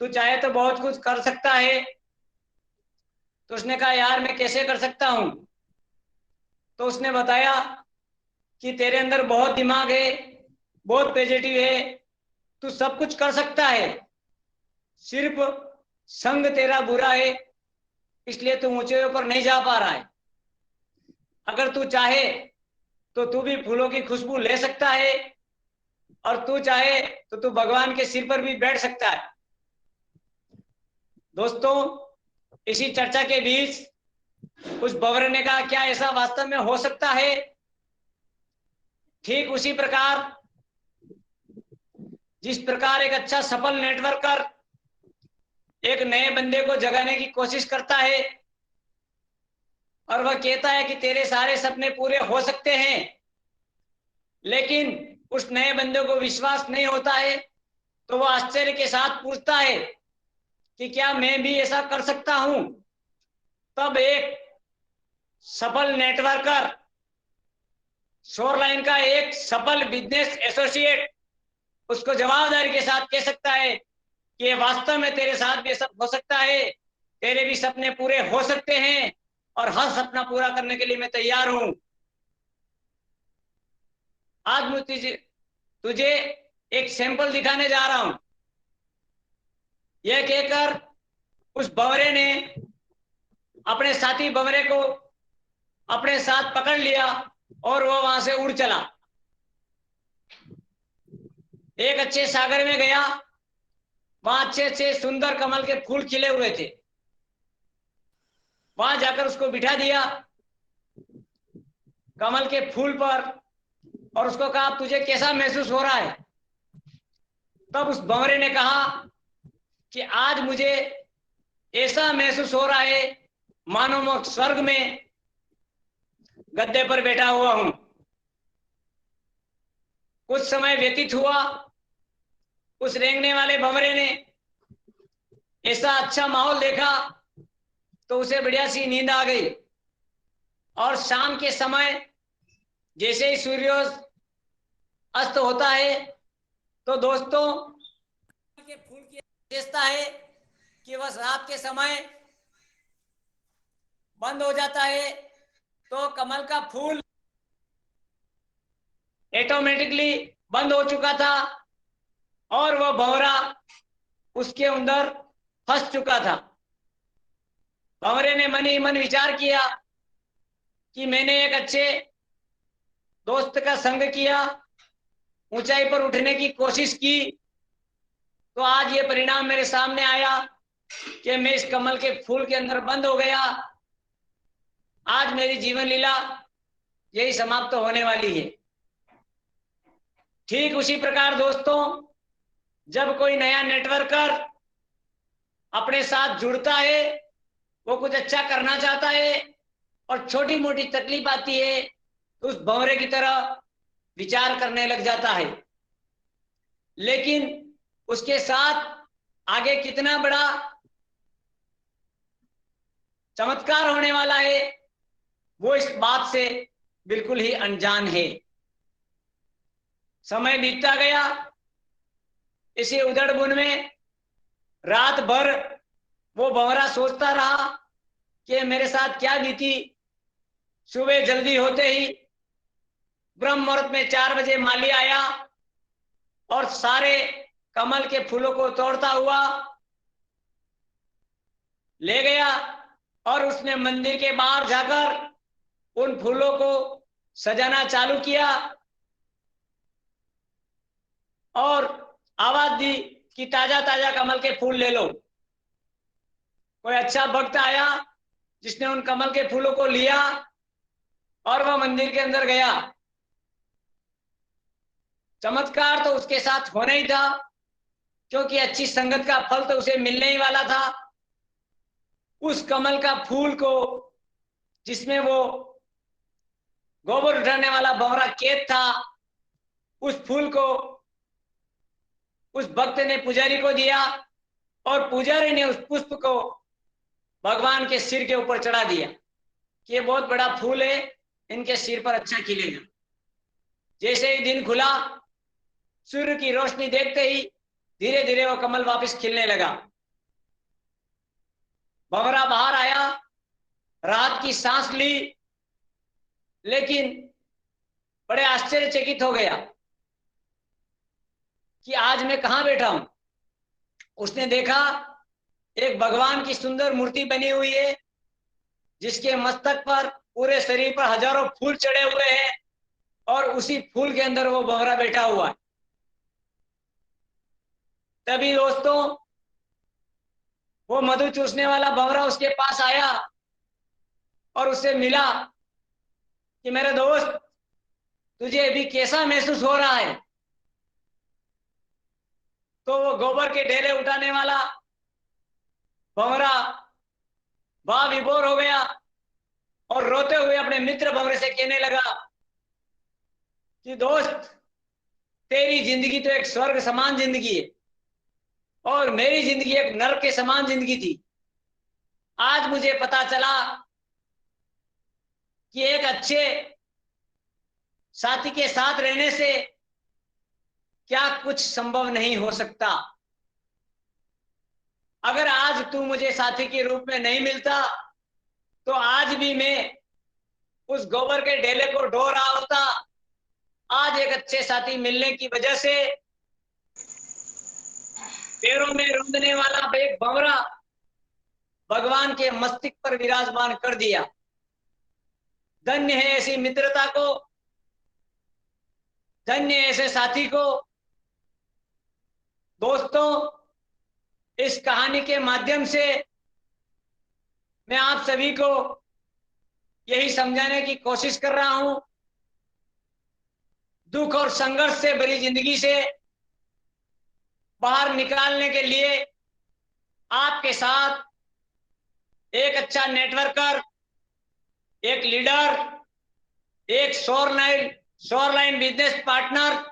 तू चाहे तो बहुत कुछ कर सकता है। तो उसने कहा यार मैं कैसे कर सकता हूं? तो उसने बताया कि तेरे अंदर बहुत दिमाग है, बहुत पॉजिटिव है, तू सब कुछ कर सकता है, सिर्फ संग तेरा बुरा है, इसलिए तू ऊंचे ऊपर नहीं जा पा रहा है। अगर तू चाहे तो तू भी फूलों की खुशबू ले सकता है, और तू चाहे तो तू भगवान के सिर पर भी बैठ सकता है। दोस्तों, इसी चर्चा के बीच उस भंवरे ने कहा क्या ऐसा वास्तव में हो सकता है? ठीक उसी प्रकार जिस प्रकार एक अच्छा सफल नेटवर्कर एक नए बंदे को जगाने की कोशिश करता है और वह कहता है कि तेरे सारे सपने पूरे हो सकते हैं, लेकिन उस नए बंदे को विश्वास नहीं होता है, तो वह आश्चर्य के साथ पूछता है कि क्या मैं भी ऐसा कर सकता हूं? तब एक सफल नेटवर्कर, शोरलाइन का एक सफल बिजनेस एसोसिएट उसको जवाबदारी के साथ कह सकता है कि ये वास्तव में तेरे साथ भी सब हो सकता है, तेरे भी सपने पूरे हो सकते हैं, और हर सपना पूरा करने के लिए मैं तैयार हूं। आज मैं तुझे एक सैंपल दिखाने जा रहा हूं। यह कहकर उस भंवरे ने अपने साथी भंवरे को अपने साथ पकड़ लिया और वह वहां से उड़ चला। एक अच्छे सागर में गया, वहां अच्छे अच्छे सुंदर कमल के फूल खिले हुए थे। वहां जाकर उसको बिठा दिया कमल के फूल पर, और उसको कहा तुझे कैसा महसूस हो रहा है? तब उस भंवरे ने कहा कि आज मुझे ऐसा महसूस हो रहा है मानो मैं स्वर्ग में गद्दे पर बैठा हुआ हूं। कुछ समय व्यतीत हुआ, उस रेंगने वाले भंवरे ने ऐसा अच्छा माहौल देखा तो उसे बढ़िया सी नींद आ गई। और शाम के समय जैसे ही सूर्योदय अस्त होता है, तो दोस्तों के फूल की विशेषता है कि वह रात के समय बंद हो जाता है, तो कमल का फूल ऑटोमेटिकली बंद हो चुका था और वह भंवरा उसके अंदर फंस चुका था। भंवरे ने मन ही मन विचार किया कि मैंने एक अच्छे दोस्त का संग किया, ऊंचाई पर उठने की कोशिश की, तो आज ये परिणाम मेरे सामने आया कि मैं इस कमल के फूल के अंदर बंद हो गया। आज मेरी जीवन लीला यही समाप्त होने वाली है। ठीक उसी प्रकार दोस्तों, जब कोई नया नेटवर्कर अपने साथ जुड़ता है, वो कुछ अच्छा करना चाहता है और छोटी मोटी तकलीफ आती है तो उस भंवरे की तरह विचार करने लग जाता है, लेकिन उसके साथ आगे कितना बड़ा चमत्कार होने वाला है वो इस बात से बिल्कुल ही अनजान है। समय बीतता गया, इसी उधड़बुन में रात भर वो भंवरा सोचता रहा कि मेरे साथ क्या बीती। सुबह जल्दी होते ही ब्रह्म मुहूर्त में 4 बजे माली आया और सारे कमल के फूलों को तोड़ता हुआ ले गया, और उसने मंदिर के बाहर जाकर उन फूलों को सजाना चालू किया और आवाज दी कि ताजा ताजा कमल के फूल ले लो। कोई अच्छा भक्त आया जिसने उन कमल के फूलों को लिया और वह मंदिर के अंदर गया। चमत्कार तो उसके साथ होना ही था, क्योंकि अच्छी संगत का फल तो उसे मिलने ही वाला था। उस कमल का फूल को, जिसमें वो गोबर उठाने वाला भंवरा कैद था, उस फूल को उस भक्त ने पुजारी को दिया और पुजारी ने उस पुष्प को भगवान के सिर के ऊपर चढ़ा दिया कि ये बहुत बड़ा फूल है, इनके सिर पर अच्छा खिलेगा। जैसे ही दिन खुला, सूर्य की रोशनी देखते ही धीरे धीरे वो कमल वापस खिलने लगा। भंवरा बाहर आया, राहत की सांस ली, लेकिन बड़े आश्चर्यचकित हो गया कि आज मैं कहां बैठा हूं। उसने देखा एक भगवान की सुंदर मूर्ति बनी हुई है, जिसके मस्तक पर, पूरे शरीर पर हजारों फूल चढ़े हुए हैं, और उसी फूल के अंदर वो भंवरा बैठा हुआ है। तभी दोस्तों वो मधु चूसने वाला भंवरा उसके पास आया और उससे मिला कि मेरे दोस्त, तुझे अभी कैसा महसूस हो रहा है? तो वो गोबर के ढेले उठाने वाला भंवरा बा विभोर हो गया और रोते हुए अपने मित्र भंवरे से कहने लगा कि दोस्त, तेरी जिंदगी तो एक स्वर्ग समान जिंदगी है और मेरी जिंदगी एक नरक के समान जिंदगी थी। आज मुझे पता चला कि एक अच्छे साथी के साथ रहने से क्या कुछ संभव नहीं हो सकता। अगर आज तू मुझे साथी के रूप में नहीं मिलता तो आज भी मैं उस गोबर के ढेले को ढो रहा होता। आज एक अच्छे साथी मिलने की वजह से पैरों में रुंधने वाला एक भंवरा भगवान के मस्तिष्क पर विराजमान कर दिया। धन्य है ऐसी मित्रता को, धन्य है ऐसे साथी को। दोस्तों, इस कहानी के माध्यम से मैं आप सभी को यही समझाने की कोशिश कर रहा हूं, दुख और संघर्ष से भरी जिंदगी से बाहर निकालने के लिए आपके साथ एक अच्छा नेटवर्कर, एक लीडर, एक शोरलाइन बिजनेस पार्टनर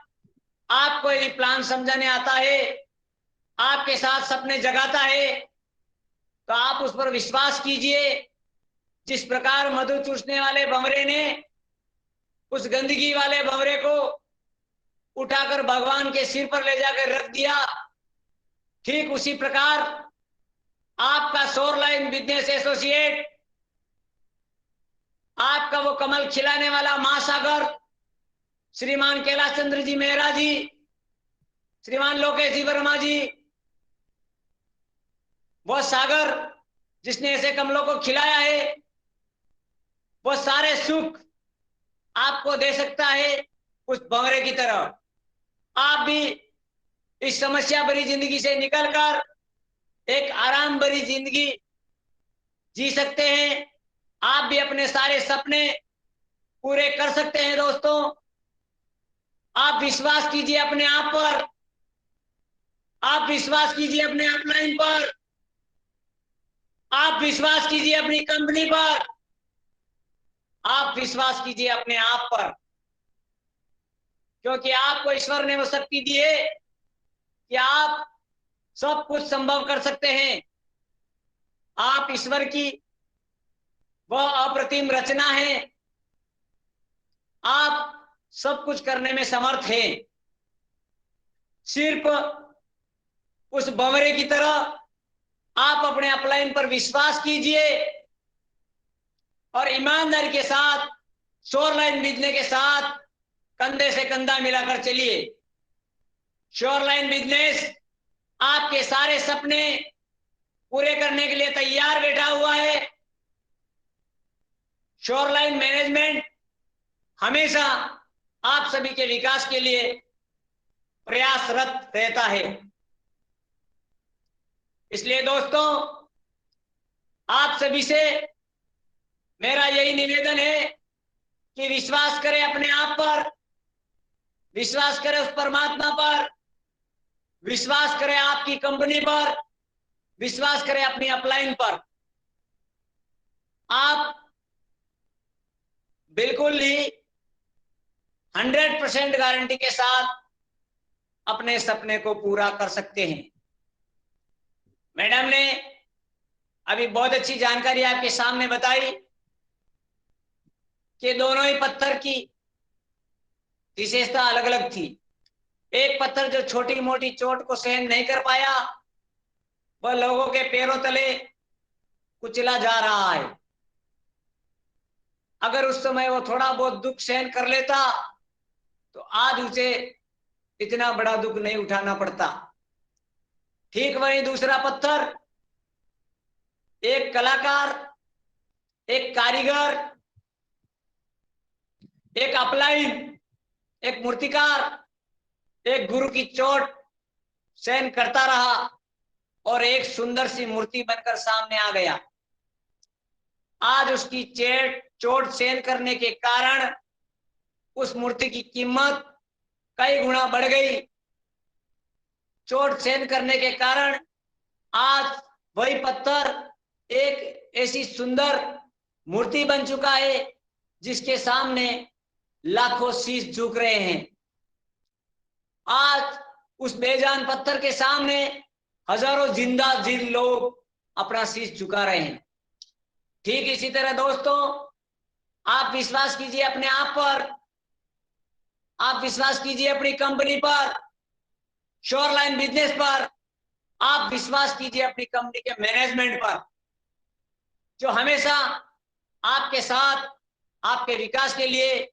आपको यदि प्लान समझाने आता है, आपके साथ सपने जगाता है, तो आप उस पर विश्वास कीजिए। जिस प्रकार मधु चूसने वाले भंवरे ने उस गंदगी वाले भंवरे को उठाकर भगवान के सिर पर ले जाकर रख दिया, ठीक उसी प्रकार आपका शोरलाइन बिजनेस एसोसिएट, आपका वो कमल खिलाने वाला महासागर श्रीमान कैलाश चंद्र जी मेहरा जी, श्रीमान लोकेश जी वर्मा जी, वो सागर जिसने ऐसे कमलों को खिलाया है, वो सारे सुख आपको दे सकता है उस भंवरे की तरह। आप भी इस समस्या भरी जिंदगी से निकलकर एक आराम भरी जिंदगी जी सकते हैं। आप भी अपने सारे सपने पूरे कर सकते हैं। दोस्तों, आप विश्वास कीजिए अपने आप पर, आप विश्वास कीजिए अपने अपलाइन पर, आप विश्वास कीजिए अपनी कंपनी पर, आप विश्वास कीजिए अपने आप पर, क्योंकि आपको ईश्वर ने वो शक्ति दी है कि आप सब कुछ संभव कर सकते हैं। आप ईश्वर की वह अप्रतिम रचना है, आप सब कुछ करने में समर्थ हैं। सिर्फ उस भंवरे की तरह आप अपने अपलाइन पर विश्वास कीजिए और ईमानदारी के साथ शोरलाइन बिजनेस के साथ कंधे से कंधा मिलाकर चलिए। शोरलाइन बिजनेस आपके सारे सपने पूरे करने के लिए तैयार बैठा हुआ है। शोरलाइन मैनेजमेंट हमेशा आप सभी के विकास के लिए प्रयासरत रहता है। इसलिए दोस्तों, आप सभी से मेरा यही निवेदन है कि विश्वास करें अपने आप पर, विश्वास करें उस परमात्मा पर, विश्वास करें आपकी कंपनी पर, विश्वास करें अपनी अपलाइन पर। आप बिल्कुल ही 100% गारंटी के साथ अपने सपने को पूरा कर सकते हैं। मैडम ने अभी बहुत अच्छी जानकारी आपके सामने बताई कि दोनों ही पत्थर की विशेषता अलग अलग थी। एक पत्थर जो छोटी मोटी चोट को सहन नहीं कर पाया, वह लोगों के पैरों तले कुचला जा रहा है। अगर उस समय वो थोड़ा बहुत दुख सहन कर लेता तो आज उसे इतना बड़ा दुख नहीं उठाना पड़ता। ठीक वही दूसरा पत्थर, एक कलाकार, एक कारीगर, एक अपलाइन, एक मूर्तिकार, एक गुरु की चोट सहन करता रहा और एक सुंदर सी मूर्ति बनकर सामने आ गया। आज उसकी चोट सहन करने के कारण उस मूर्ति की कीमत कई गुना बढ़ गई। चोट सहन करने के कारण आज वही पत्थर एक ऐसी सुंदर मूर्ति बन चुका है जिसके सामने लाखों शीश झुक रहे हैं। आज उस बेजान पत्थर के सामने हजारों जिंदा दिल लोग अपना शीश झुका रहे हैं। ठीक इसी तरह दोस्तों, आप विश्वास कीजिए अपने आप पर, आप विश्वास कीजिए अपनी कंपनी पर, श्योरलाइन बिजनेस पर, आप विश्वास कीजिए अपनी कंपनी के मैनेजमेंट पर, जो हमेशा आपके साथ आपके विकास के लिए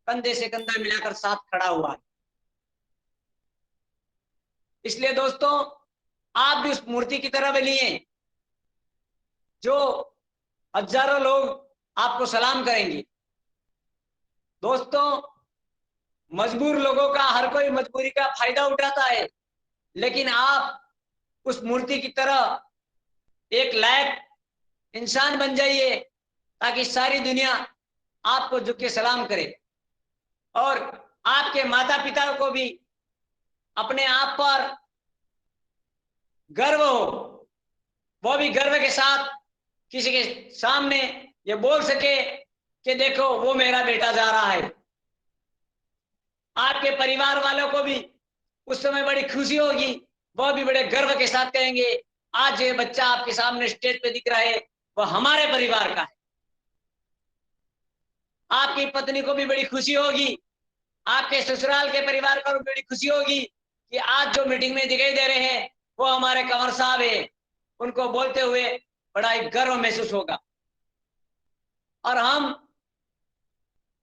कंधे से कंधा मिलाकर साथ खड़ा हुआ है। इसलिए दोस्तों, आप भी उस मूर्ति की तरह बनिए जो हजारों लोग आपको सलाम करेंगे। दोस्तों, मजबूर लोगों का हर कोई मजबूरी का फायदा उठाता है, लेकिन आप उस मूर्ति की तरह एक लायक इंसान बन जाइए ताकि सारी दुनिया आपको झुक के सलाम करे और आपके माता पिता को भी अपने आप पर गर्व हो, वो भी गर्व के साथ किसी के सामने ये बोल सके कि देखो वो मेरा बेटा जा रहा है। आपके परिवार वालों को भी उस समय बड़ी खुशी होगी, वह भी बड़े गर्व के साथ कहेंगे आज ये बच्चा आपके सामने स्टेज पे दिख रहा है, वह हमारे परिवार का है। आपकी पत्नी को भी बड़ी खुशी होगी, आपके ससुराल के परिवार को भी बड़ी खुशी होगी कि आज जो मीटिंग में दिखाई दे रहे हैं वो हमारे कंवर साहब है। उनको बोलते हुए बड़ा ही गर्व महसूस होगा। और हम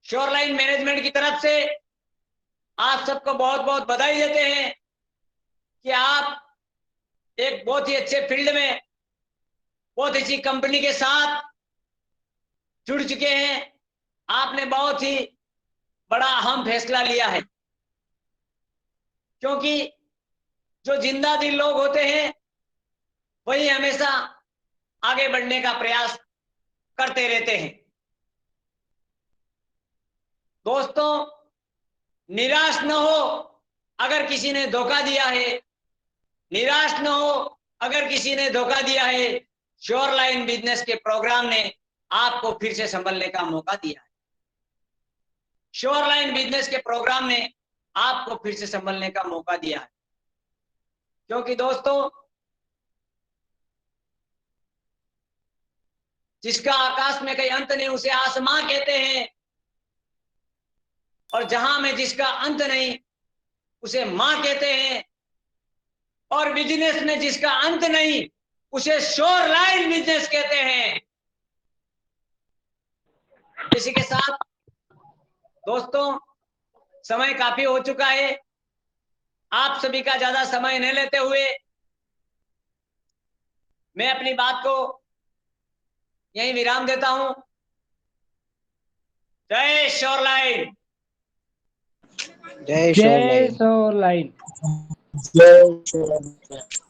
श्योरलाइन मैनेजमेंट की तरफ से आप सबको बहुत बहुत बधाई देते हैं कि आप एक बहुत ही अच्छे फील्ड में बहुत अच्छी कंपनी के साथ जुड़ चुके हैं। आपने बहुत ही बड़ा अहम फैसला लिया है, क्योंकि जो जिंदा दिल लोग होते हैं वही हमेशा आगे बढ़ने का प्रयास करते रहते हैं। दोस्तों, निराश न हो अगर किसी ने धोखा दिया है, निराश न हो अगर किसी ने धोखा दिया है। श्योरलाइन बिजनेस के प्रोग्राम ने आपको फिर से संभलने का मौका दिया है। श्योरलाइन बिजनेस के प्रोग्राम ने आपको फिर से संभलने का मौका दिया है, क्योंकि दोस्तों, जिसका आकाश में कहीं अंत नहीं उसे आसमां कहते हैं, और जहां में जिसका अंत नहीं उसे मां कहते हैं, और बिजनेस में जिसका अंत नहीं उसे श्योरलाइन बिजनेस कहते हैं। इसी के साथ दोस्तों, समय काफी हो चुका है। आप सभी का ज्यादा समय नहीं लेते हुए मैं अपनी बात को यहीं विराम देता हूं। जय श्योरलाइन। जय जय श्योरलाइन। श्योरलाइन। जय श्योरलाइन।